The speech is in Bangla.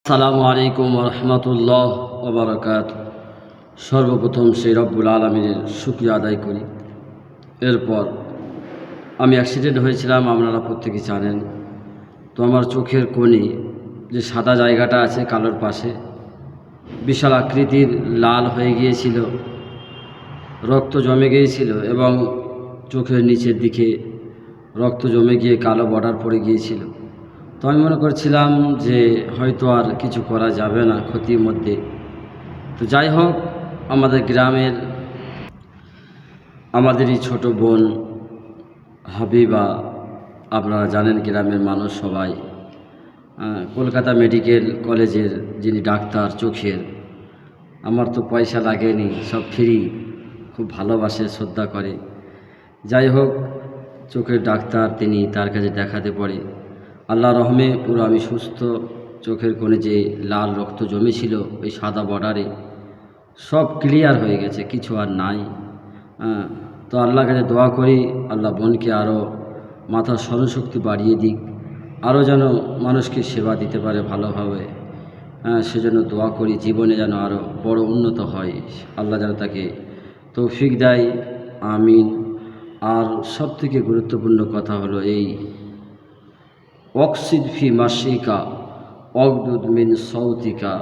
আসসালামু আলাইকুম রহমতুল্লাহ ওবরাকাত। সর্বপ্রথম সেই রব্বুল আলমিনের শুকরিয়া আদায় করি। এরপর আমি অ্যাক্সিডেন্ট হয়েছিলাম, আপনারা প্রত্যেকেই জানেন। তো আমার চোখের কোণে যে সাদা জায়গাটা আছে কালোর পাশে, বিশাল আকৃতির লাল হয়ে গিয়েছিল, রক্ত জমে গিয়েছিল এবং চোখের নিচের দিকে রক্ত জমে গিয়ে কালো বর্ডার পড়ে গিয়েছিল। তো আমি মনে করছিলাম যে হয়তো আর কিছু করা যাবে না ক্ষতির মধ্যে। তো যাই হোক, আমাদের গ্রামের আমাদেরই ছোট বোন হাবিবা, আপনারা জানেন গ্রামের মানুষ সবাই, কলকাতা মেডিকেল কলেজের যিনি ডাক্তার চোখের, আমার তো পয়সা লাগেনি, সব ফ্রি, খুব ভালোবাসে, শ্রদ্ধা করে। যাই হোক, চোখের ডাক্তার তিনি, তার কাছে দেখাতে পড়ে আল্লাহ রহমে পুরো আমি সুস্থ। চোখের কোণে যে লাল রক্ত জমেছিল ওই সাদা বর্ডারে সব ক্লিয়ার হয়ে গেছে, কিছু আর নাই। তো আল্লাহর কাছে দোয়া করি, আল্লাহ বোনকে আরও মাথার স্মরণশক্তি বাড়িয়ে দিক, আরও যেন মানুষকে সেবা দিতে পারে ভালোভাবে। সেজন্য দোয়া করি, জীবনে যেন আরও বড় উন্নত হয়, আল্লাহ যেন তাকে তৌফিক দেয়, আমিন। আর সবথেকে গুরুত্বপূর্ণ কথা হলো এই অক্সিদ ফি মাসিকা অগদুদ মিন সৌতিকা,